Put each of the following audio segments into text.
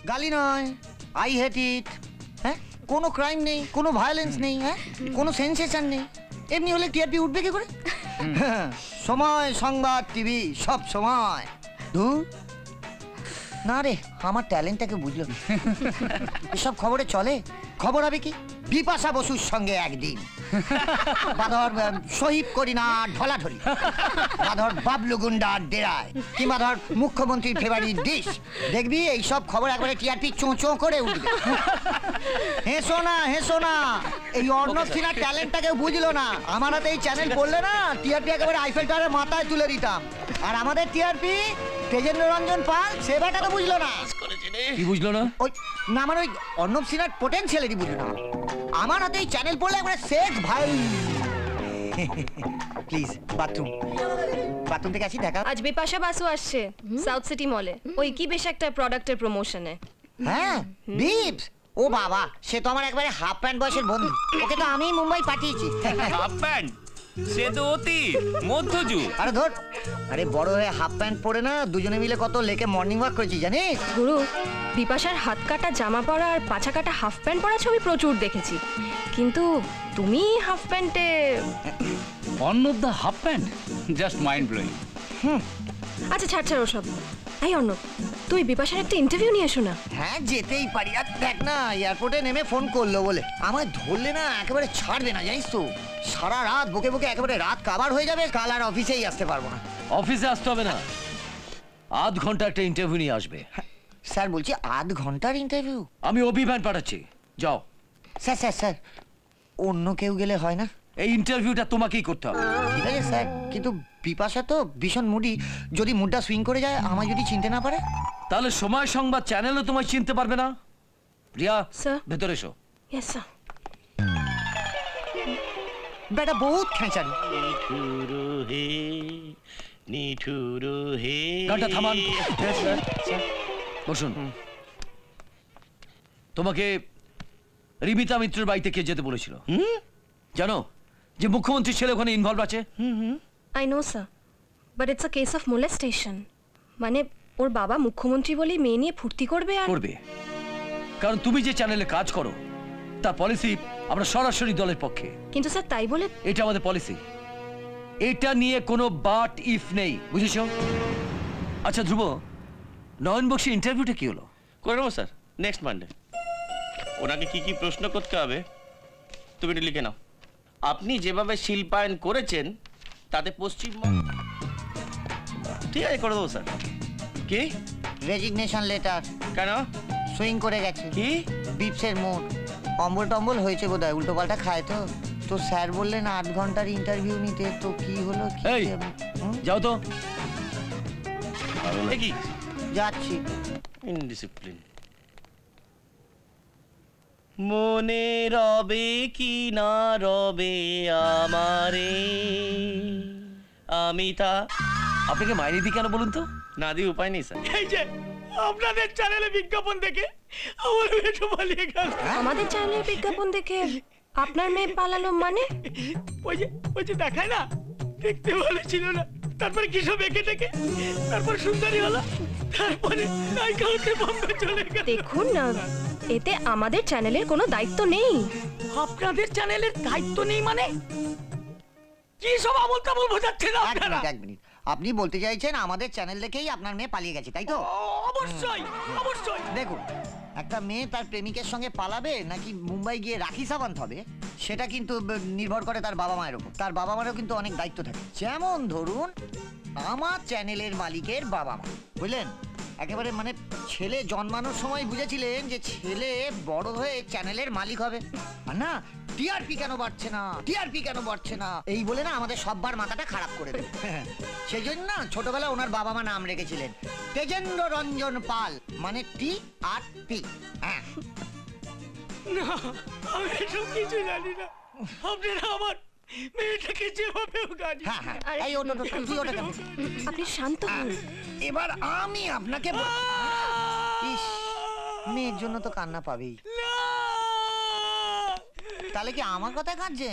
গালি নয়, I hate ইট। হ্যাঁ, কোনো ক্রাইম নেই, কোনো ভায়োলেন্স নেই, হ্যাঁ, কোনো সেন্সেশন নেই। এমনি হলে টিআরপি উঠবে কি করে? সময়, সংবাদ, টিভি সব সময়। ধুর না রে, আমার ট্যালেন্টটাকে বুঝলো। এসব খবরে চলে। খবর হবে কি, বিপাশা বসুর সঙ্গে একদিন, বা ধর শহীদ করিনা ঢলাঢলি, বা ধর বাবলু গুন্ডার ডেরায়, কিংবা ধর মুখ্যমন্ত্রীর ফেভারিট ডিশ। দেখবি এইসব খবর একবারে টিআরপি চোঁ চোঁ করে উঠবে। হেসো না, হেসো না, এই অর্ণব সিনহার ট্যালেন্টটাকে বুঝলো না। আমার হাতে এই চ্যানেল পড়লে না, টিআরপি একেবারে আইফেল টাওয়ারের মাথায় তুলে দিতাম। আর আমাদের টিআরপি তেজেন্দ্র রঞ্জন পাল, সে ব্যাটা তো বুঝলো না। কি বুঝলো না? ওই না, মানে ওই অর্ণব সিনহার পোটেনশিয়ালিটি বুঝলো না। আমার হাতে এই চ্যানেল পড়লে একবারে সেট ভাই। প্লিজ বাথরুম থেকে আসি, দেখা। আজ বিপাশা বাসু আসছে সাউথ সিটি মলে, ওই কি বেশ একটা প্রোডাক্টের প্রমোশনে। হ্যাঁ, বিপস। ও বাবা, সে তো আমার একবারে হাফ প্যান্ট বয়সের বন্ধু। ওকে তো আমি মুম্বাই পাঠিয়েছি। Half pant? সে তো অতি মধ্যযুগ। আরে ধর, আরে বড় হয়ে হাফ প্যান্ট পরে না দুজনে মিলে কত লেকে মর্নিং ওয়াক করেছি জানিস? গুরু, বিপাশার হাত কাটা জামা পরা আর পাছা কাটা হাফ প্যান্ট পরা ছবি প্রচুর দেখেছি, কিন্তু তুমি হাফ প্যান্টে। অর্ণব দা half pant, just mind blowing. আচ্ছা ছাড় ছাড় ওসব। এই অর্ণব, তুই বিপাশার একটা ইন্টারভিউ নিয়ে এসো না। হ্যাঁ, যেতেই পারি। আর দেখ না, এয়ারপোর্টে নেমে ফোন করলো বলে আমায় ধরলে না একেবারে ছাড়বে না, জানিস তো। সারা রাত বকে বকে একেবারে রাত কাবার হয়ে যাবে। কাল আর অফিসেই আসতে পারবো না। অফিসে আসতে হবে না, আধ ঘন্টা একটা ইন্টারভিউ নিয়ে আসবে। স্যার বলছি, আধ ঘন্টার ইন্টারভিউ? আমি অভিমান পাঠাচ্ছি, যাও। স্যার স্যার স্যার, অন্য কেউ গেলে হয় না? এই ইন্টারভিউটা তোমাকেই করতে হবে। ঠিক আছে স্যার, কিন্তু বিপাশা তো ভীষণ মুডি। যদি মুডটা সুইং করে যায়, আমায় যদি চিনতে না পারে? তাহলে সময় সংবাদ চ্যানেলও তোমায় চিনতে পারবে না। রিয়া, স্যার। ভেতরে এসো। Yes sir. বেটা বহুত খেঁচারি। গানটা থামান। বসুন। তোমাকে রিমিতা মিত্রের বাড়িতে কে যেতে বলেছিল জানো? যে মুখ্যমন্ত্রী ছেলে ওখানে ইনভলভ আছে। I know sir, but it's a case of molestation. মানে ওর বাবা মুখ্যমন্ত্রী বলেই মেয়ে নিয়ে ফুর্তি করবে। আর করবে, কারণ তুমি যে চ্যানেলে কাজ করো তার পলিসি আমরা সরাসরি দলের পক্ষে। কিন্তু স্যার তাই বলে এটা আমাদের পলিসি, এটা নিয়ে কোনো বাট ইফ নেই, বুঝেছো? আচ্ছা ধ্রুব, নয়ন বক্সি ইন্টারভিউটা কি হলো? করে নেবো স্যার, নেক্সট মানডে। ওনাকে কি কি প্রশ্ন করতে হবে তুমি একটু লিখে নাও। আপনি যেভাবে শিল্পায়ন করেছেন তাতে পশ্চিমবঙ্গ। ঠিক আছে, করে দেবো স্যার। কি রেজিগনেশন লেটার? কেন? সুইং করে গেছে। কি বিপসের মুড, অম্বল টম্বল হয়েছে বোধহয়, উল্টো পাল্টা খায় তো। তো স্যার বললেন 8 ঘন্টার ইন্টারভিউ নিতে, তো কি হলো? এই যাও তো। কি যাচ্ছি। ইনডিসিপ্লিন। মনে রবে কি না রবে আমারে, আমি তা। আপনাকে মাইনে দিই কেন বলুন তো? না দিয়ে উপায় নেই স্যার। এই যে আপনাদের চ্যানেলে বিজ্ঞাপন দেখে আমার মেয়ে পালিয়ে গেল। আমাদের চ্যানেলের বিজ্ঞাপন দেখে আপনার মেয়ে পালালো মানে? ওই যে দেখায় না, দেখতে ভালো ছিল না, তারপরে কিসব এঁকে থেকে, তারপর সুন্দরী হলো, তারপরে নায়িকা হতে বম্বে চলে গেল। দেখুন না, এতে আমাদের চ্যানেলের কোনো দায়িত্ব নেই। আপনাদের চ্যানেলের দায়িত্ব নেই মানে? কি সব আমল তামল বোঝাচ্ছে না আপনারা? এক মিনিট, আপনি বলতে চাইছেন আমাদের চ্যানেল দেখেই আপনার মেয়ে পালিয়ে গেছে, তাই তো? অবশ্যই অবশ্যই। দেখুন, একটা মেয়ে তার প্রেমিকের সঙ্গে পালাবে নাকি মুম্বাই গিয়ে রাখি সাবান হবে, সেটা কিন্তু নির্ভর করে তার বাবা মায়ের উপর। তার বাবা মায়েরও কিন্তু অনেক দায়িত্ব থাকে। যেমন ধরুন, আমার চ্যানেলের মালিকের বাবা মা, বুঝলেন? একেবারে মানে ছেলে জন্মানোর সময় বুঝেছিলেন যে ছেলে বড় হয়ে চ্যানেলের মালিক হবে। আর না, টিআরপি কেন বাড়ছে না, টিআরপি কেন বাড়ছে না, এই বলে না আমাদের সববার মাথাটা খারাপ করে দেবে। সেই জন্য না ছোটবেলায় ওনার বাবা মা নাম রেখেছিলেন তেজেন্দ্র রঞ্জন পাল, মানে TRP। হ্যাঁ, না, আমি এসব কিছু জানি না। আপনারা আমার মেয়েটাকে যেভাবে গাড়ি। হ্যাঁ হ্যাঁ, এই ওটা তুই ওটা কেন? আপনি শান্ত হন। এবার আমি আপনাকে ইস, মেয়ের জন্য তো কান্না পাবেই। তাহলে কি আমার কথা কাঁদছে?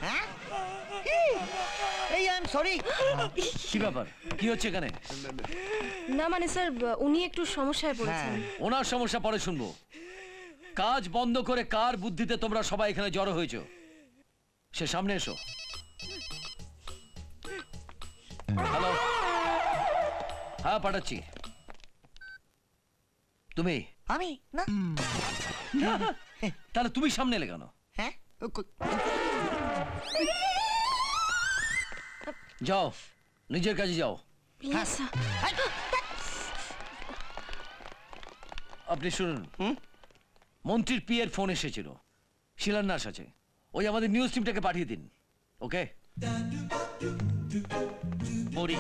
হ্যাঁ, এই আই এম সরি। কি ব্যাপার, কি হচ্ছে এখানে? না মানে স্যার, উনি একটু সমস্যায় পড়েছেন। ওনার সমস্যা পরে শুনবো। কাজ বন্ধ করে কার বুদ্ধিতে তোমরা সবাই এখানে জড়ো হয়েছো? সে সামনে এসো। হ্যালো, হ্যাঁ পাঠাচ্ছি। তুমি? আমি না। তাহলে তুমি সামনে এলে কেন? হ্যাঁ, যাও, নিজের কাজে যাও। Please sir. আপনি শুনুন, মন্ত্রীর পিএর ফোন এসেছিল, শিলান্যাস আছে, ওই আমাদের নিউজ টিমটাকে পাঠিয়ে দিন। ওকে? পড়ি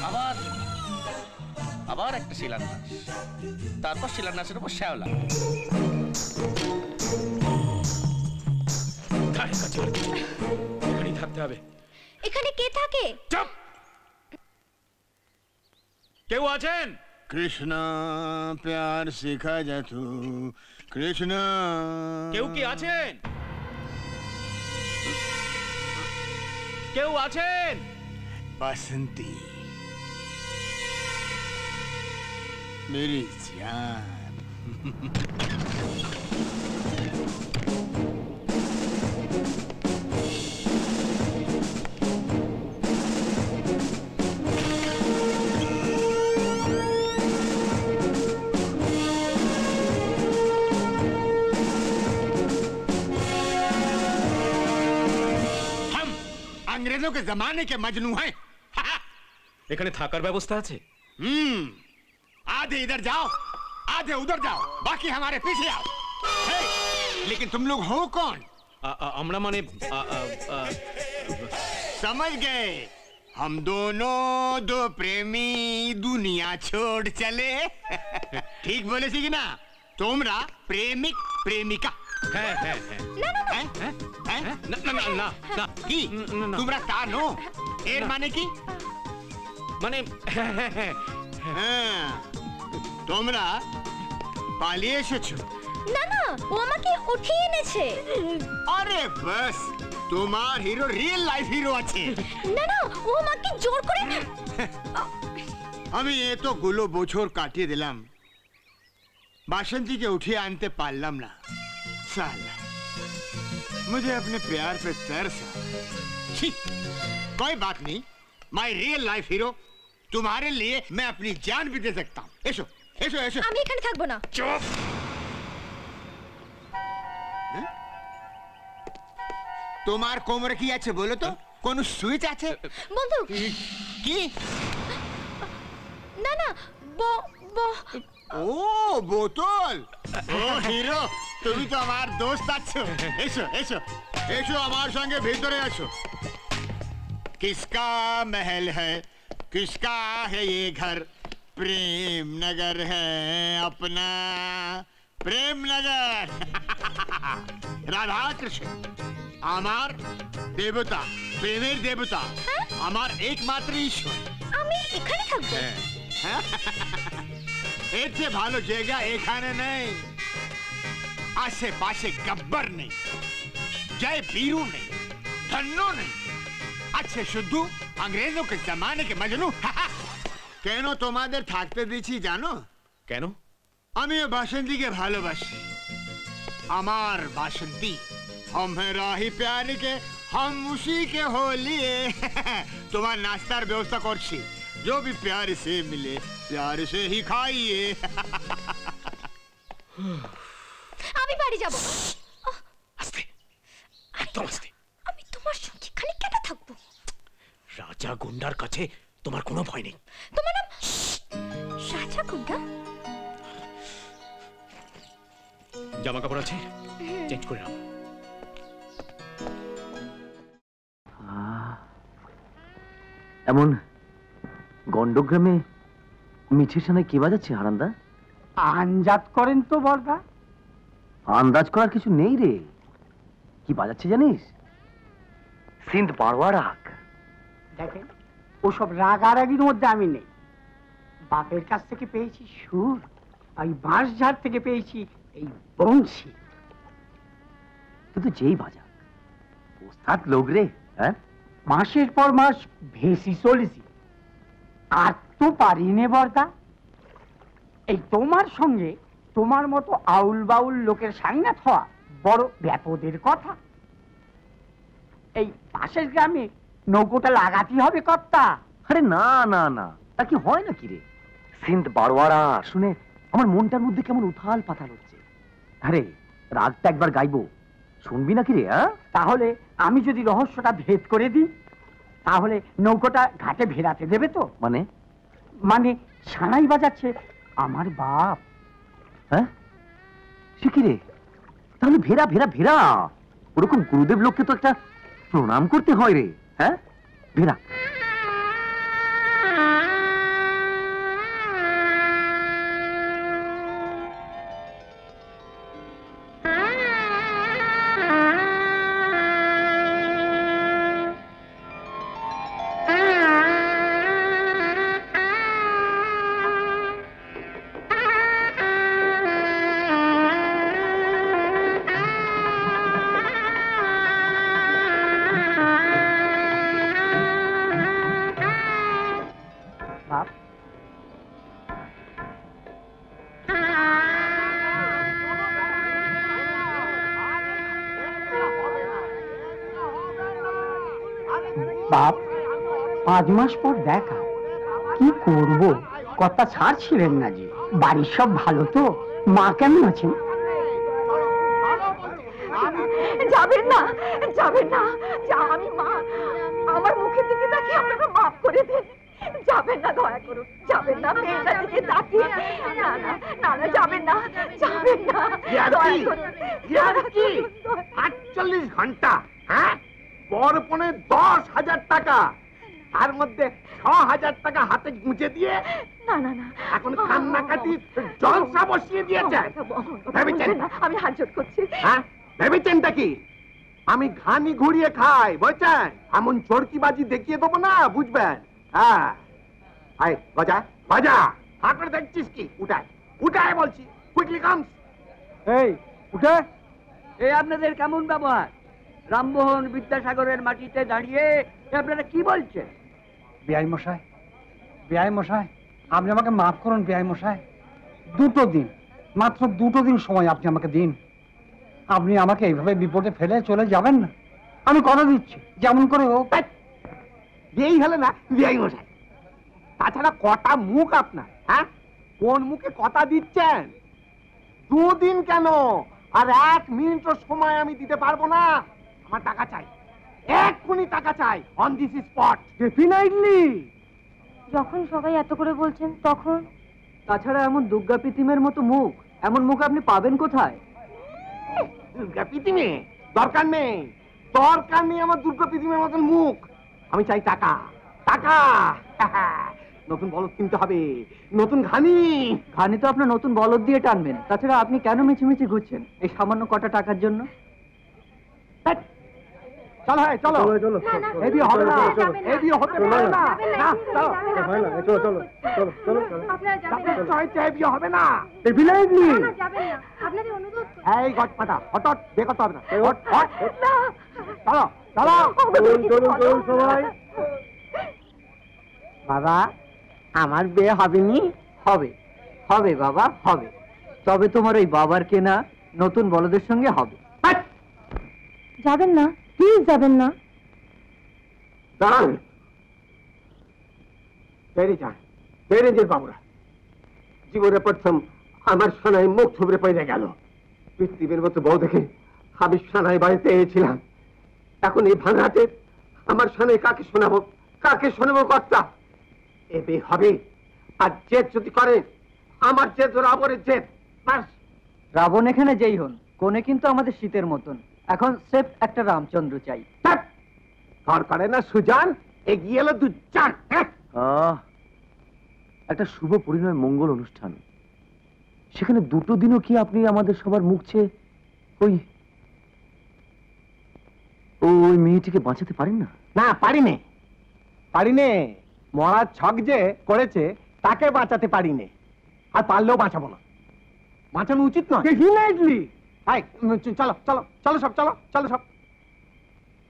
আবার আবার একটা শিলান্যাস, তারপর শিলান্যাসের উপর শ্যাওলা। এখানেই থাকতে হবে। এখানে কে থাকে? চুপ! কেউ আছেন? कृष्णा प्यार सिखा जा तू कृष्णा কেউ কি আছেন? কেউ আছেন? बसंती मेरी जान अंग्रेजों के जमाने के मजनू हैं। এখানে থাকার ব্যবস্থা আছে? आधे इधर जाओ आधे उधर जाओ, बाकी हमारे पीछे आओ। हे, लेकिन तुम लोग हो कौन? আমরা মানে समझ गए, हम दोनों दो प्रेमी दुनिया छोड़ चले। ठीक बोले सी ना? তোমরা প্রেমিক প্রেমিকা। হ্যাঁ হ্যাঁ হ্যাঁ। हैं? हैं? না না না না না কি না। তোমরা তা নো? এর মানে কি? মানে হ্যাঁ হ্যাঁ হ্যাঁ। হ্যাঁ, তোমরা পালিয়ে এসেছো। না না, ও আমাকে উঠিয়ে এনেছে। আরে বাস, তোমার হিরো রিয়েল লাইফ হিরো আছে। না না, ও আমাকে জোর করে। আমি এতগুলো বছর কাটিয়ে দিলাম, বাসন্তীকে উঠিয়ে আনতে পারলাম না। साला, मुझे अपने प्यार पे तरस आ रहा है। छी, कोई बात नहीं, माय रियल लाइफ हीरो, तुम्हारे लिए मैं अपनी जान भी दे सकता हूँ। एसो एसो एसो। আমি এখানে থাকবো না। चुप। তোমার কোমরে কি আছে বলো তো? কোন সুইচ আছে? বন্ধু। কি? না না, ও বোতল। ও হিরো, তুমি তো আমার দোস্ত আছো। এসো এসো এসো, আমার সঙ্গে ভিতরে আসো। किसका महल है, किसका है ये घर? प्रेम नगर है अपना, प्रेम नगर। राधा कृष्ण আমার দেবতা, প্রেমের দেবতা, আমার একমাত্র ঈশ্বর। আমি এখানে থাকবো। এর চেয়ে ভালো জায়গা এখানে নেই, আশেপাশে গব্বর নেই, জয় বীরু নেই, ধন্নো নেই, আছে শুধু अंग्रेजों के जमाने के मजनू। কেন তোমাদের থাকতে দিচ্ছি জানো? কেন? আমি বাসন্তীকে ভালোবাসি। আমার বাসন্তী हमारा ही प्यार के, हम उसी के हो लिए। তোমার নাস্তার ব্যবস্থা করছি, जो भी प्यार से मिले प्यार से ही खाइए। আমি বাড়ি যাব। আস্তে, একদম আস্তে। আমি তোমার সঙ্গে এখানে কেন থাকবো? রাজা গুন্ডার কাছে তোমার কোনো ভয় নেই। তোমার নাম রাজা গুন্ডা? জামা কাপড় আছে, চেঞ্জ করে নাও। এমন গন্ডগ্রামে মিছির সামনে কি বাজাচ্ছে হারান্দা? আঞ্জাত করেন তো বর্দা। আন্দাজ করার কিছু নেই রে। কি বাজাচ্ছে জানিস? সিন্ধ পারওয়া রাগ। দেখেন, ওসব রাগারাগির মধ্যে আমি নেই। বাপের কাছ থেকে পেয়েছি সুর, ওই বাঁশঝাড় থেকে পেয়েছি এই বংশী। কিন্তু যেই বাজা ওস্তাদ লোক রে। হ্যাঁ, মাসের পর মাস ভেসি চলেছি, আর তো পারি নে বর্দা। এই তোমার সঙ্গে তোমার মতো আউল বাউল লোকের সাংঘাত হওয়া বড় বিপদের কথা। এই পাশের গ্রামে নৌকোটা লাগাতেই হবে কর্তা। আরে না না না, তা কি হয় নাকি রে? সিন্ধ বারোয়ারা শুনে আমার মনটার মধ্যে কেমন উথাল পাথাল হচ্ছে। আরে রাগটা একবার গাইবো, শুনবি নাকি রে? তাহলে আমি যদি রহস্যটা ভেদ করে দিই, তাহলে নৌকোটা ঘাটে ভেরাতে দেবে তো? মানে? মানে সানাই বাজাচ্ছে আমার বাপ। হ্যাঁ, সে কি রে? তাহলে ভেরা ভেরা ভেরা, ওরকম গুরুদেব লোককে তো একটা প্রণাম করতে হয় রে। হ্যাঁ, ভেরা। বাপ, বাপ 5 মাস পর দেখা, কি করব? কথা ছাড়ছিলেন না যে। বাড়ির সব ভালো তো? মা কেমন আছেন? যাবেন না, যাবেন না, আমি মা, আমার মুখের দিকে তাকিয়ে আপনারা মাফ করে দেন। যাবেন না, দয়া করুন, যাবেন না, মেয়েটার দিকে তাকিয়ে। না না না না, যাবেন না, যাবেন না, দয়া করুন। 48 ঘন্টা, হ্যাঁ, পরপনে 10,000 টাকা, তার মধ্যে 6,000 টাকা হাতে গুঁজে দিয়ে না না না, এখন কান্নাকাটি জলসা বসিয়ে দিয়েছে। ভেবেছেন? আমি হাত জোট করছি। হ্যাঁ, ভেবেছেনটা কি আমি ঘানি ঘুরিয়ে খাই? বুঝছেন? এমন চরকিবাজি দেখিয়ে দেবো না, বুঝবেন? হ্যাঁ, আয় বাজা বাজা, হাঁটতে দেখছিস কি? উঠায় উঠায় বলছি, কুইকলি কামস। এই উঠে, এই আপনাদের কেমন ব্যবহার? রামমোহন বিদ্যাসাগরের মাটিতে দাঁড়িয়ে আপনারা কি বলছেন? বিআই মশাই, বিআই মশাই, আপনি আমাকে মাফ করুন। বিআই মশাই, 2 দিন, মাত্র 2 দিন সময় আপনি আমাকে দিন। আপনি আমাকে এইভাবে বিপদে ফেলে চলে যাবেন না। আমি কথা দিচ্ছি, যেমন করে হোক। বিয়েই হলে না বিয়াই মশাই। তাছাড়া কটা মুখ আপনার, হ্যাঁ? কোন মুখে কথা দিচ্ছেন? 2 দিন কেন, আর 1 মিনিটও সময় আমি দিতে পারবো না। আমার টাকা চাই, এক্ষুনি টাকা চাই, অন দিস স্পট। ডেফিনেটলি। যখন সবাই এত করে বলছেন তখন। তাছাড়া এমন দুর্গা প্রতিমের মতো মুখ, এমন মুখ আপনি পাবেন কোথায়? দুর্গা প্রতিমে দরকার নেই, দরকার নেই আমার দুর্গা প্রতিমের মতন মুখ। আমি চাই টাকা, টাকা। নতুন বলদ কিনতে হবে, নতুন ঘানি। ঘানি তো আপনার নতুন বলদ দিয়ে টানবেন। তাছাড়া আপনি কেন মিছিমিছি ঘুরছেন এই সামান্য কটা টাকার জন্য? চলো, হ্যাঁ চলো, চলো, এই বিয়ে হবে না, এই বিয়ে হতে পারে না। না, চলো, চলো, চলো, চলো, চলো, এই বিয়ে হবে না। ডেফিনেটলি। এই গজপাটা হঠাৎ বিয়ে করতে হবে না। হট, হট, চলো, চলো, চলুন, চলুন সবাই। বাবা, আমার বিয়ে হবে নি? হবে, হবে বাবা, হবে। তবে তোমার ওই বাবার কেনা নতুন বলদের সঙ্গে হবে। যাবেন না, প্লিজ যাবেন না। দাঁড়ান, বেরিয়ে যান, বেরিয়ে যান বাবুরা। জীবনে প্রথম আমার সানাই মুখ থুবড়ে পড়ে গেল। পৃথিবীর মতো বউ দেখে আমি সানাই বাড়িতে এসেছিলাম। এখন এই ভাঙাতে আমার সানাই কাকে শোনাবো, কাকে শোনাবো? কর্তা, এ বিয়ে হবে। আর জেদ যদি করে, আমার জেদ রাবণের জেদ। রাবণ এখানে যেই হন, কোনে কিন্তু আমাদের শীতের মতন। এখন সেফ একটা রামচন্দ্র চাই। ঘর করে না সুজান, এগিয়ে এলো 2 চার। একটা শুভ পরিণয় মঙ্গল অনুষ্ঠান, সেখানে 2 দিনও কি আপনি আমাদের সবার মুখ চেয়ে ওই মেয়েটিকে বাঁচাতে পারেন না? না, পারিনে, পারিনে। মরার ছক যে করেছে তাকে বাঁচাতে পারিনে, আর পারলেও বাঁচাবো না। বাঁচানো উচিত নয়। ডেফিনেটলি। চলো, চলো, চলো সব, চলো, চলো সব।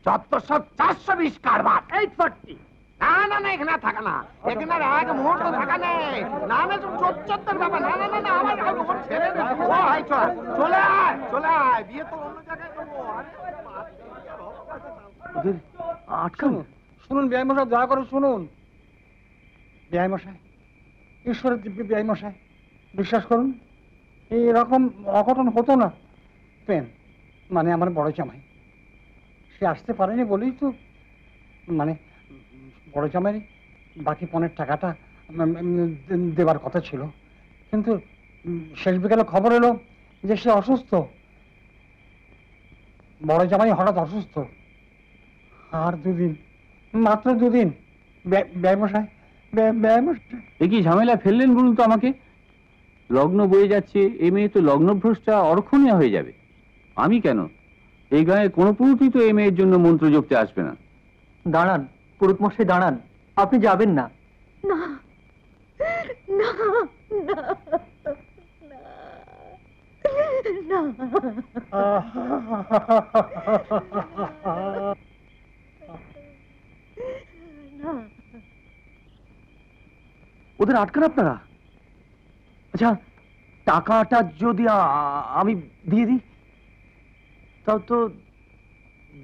যত সব 420 কারবার 840। না না না, এখানে থাকা না, এখানে এক মুহূর্ত থাকা নেই। না না, তুমি চোদ্দোর ব্যাপার। না না না না, আমার ছেড়ে দে। ও ভাই চলে আয়, চলে আয়, বিয়ে তো অন্য জায়গায় করবো। ওদের আটকানো। শুনুন বিআই মশাই, দয়া করে শুনুন। বিআই মশাই, ঈশ্বরের দিব্য বিআই মশাই, বিশ্বাস করুন এরকম অঘটন হতো না। পেন মানে আমার বড় জামাই, সে আসতে পারেনি বলেই তো, মানে বড় জামাই বাকি পনের টাকাটা দেবার কথা ছিল, কিন্তু শেষ বিকালে খবর এলো যে সে অসুস্থ। বড় জামাই হঠাৎ অসুস্থ, আর দুদিন, মাত্র দুদিন। ব্যবসায় এ কি ঝামেলা ফেললেন বলুন তো আমাকে? লগ্ন বয়ে যাচ্ছে, এ মেয়ে তো লগ্নভ্রষ্টা অরক্ষণীয় হয়ে যাবে। আমি কেন? এই গায়ে কোনো পুরুষই তো এ মেয়ের জন্য মন্ত্র জপতে আসবে না। দাঁড়ান পুরুত মশাই, দাঁড়ান, আপনি যাবেন না। না না না না। ওদের আটকান আপনারা? আচ্ছা, টাকাটা যদি আমি দিয়ে দিই, তাও তো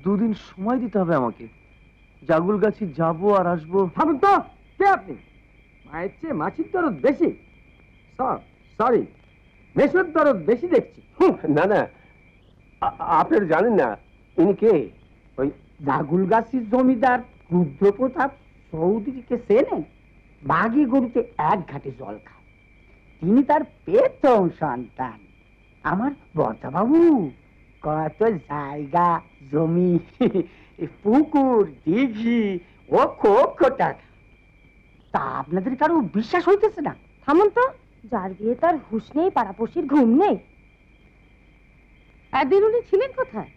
দুদিন সময় দিতে হবে আমাকে। জাগুল গাছি যাবো আর আসবো। ভাবুন তো, কে আপনি? মায়ের চেয়ে মাছির দরদ বেশি। সরি, মেসের দরদ বেশি দেখছি। না না, আপনারা জানেন না ইনি কে? ওই জাগুলগাছির জমিদার রুদ্রপ্রতাপ চৌধুরীকে চেনেন? বাঘি গরুতে এক ঘাটে জল খায়, তিনি তার প্রথম সন্তান। আমার বর্দাবাবু কত জায়গা জমি, পুকুর, দিঘি, ও লক্ষ টাকা। তা আপনাদের কারো বিশ্বাস হইতেছে না? থামুন তো, যার বিয়ে তার হুঁশ নেই, পাড়াপড়শির ঘুম নেই। একদিন উনি ছিলেন কোথায়?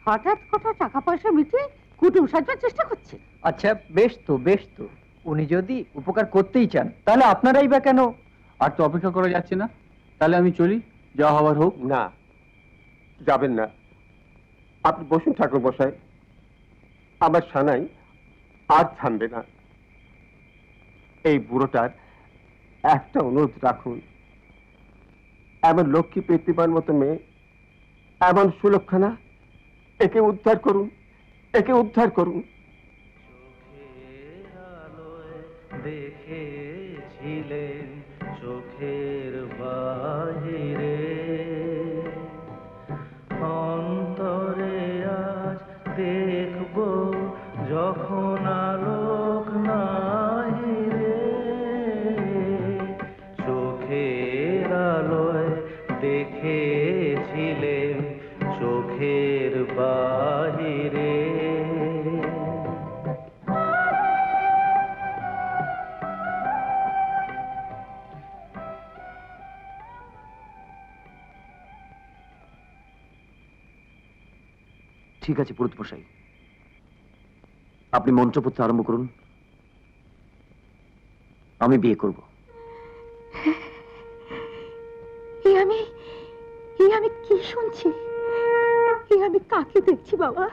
হঠাৎ টাকা পয়সা মিটিয়ে কুটুম সাজার চেষ্টা করছে। আচ্ছা বেশ তো, বেশ তো, উনি যদি উপকার করতেই চান তাহলে আপনারাই বা কেন? আর তো অপেক্ষা করা যাচ্ছে না, তাহলে আমি চলি, যা হওয়ার হোক। না, যাবেন না। আপনি বসুন ঠাকুর মশাই, আমার সানাই আর থামবে না। এই বুড়োটার একটা অনুরোধ রাখুন, এমন লক্ষ্মী পেতিবার মতো মেয়ে, এমন সুলক্ষণা, একে উদ্ধার করুন, একে উদ্ধার করুন। দেখেছিলেন চোখের বাহিরে, অন্তরে আজ দেখব যখন আলোক নাহি রে, চোখের আলোয় দেখেছিলেন চোখের বাহিরে। ঠিক আছে পুরোহিত মশাই, আপনি মন্ত্র পড়তে আরম্ভ করুন, আমি বিয়ে করব। আমি কি শুনছি? আমি কাকে দেখছি বাবা?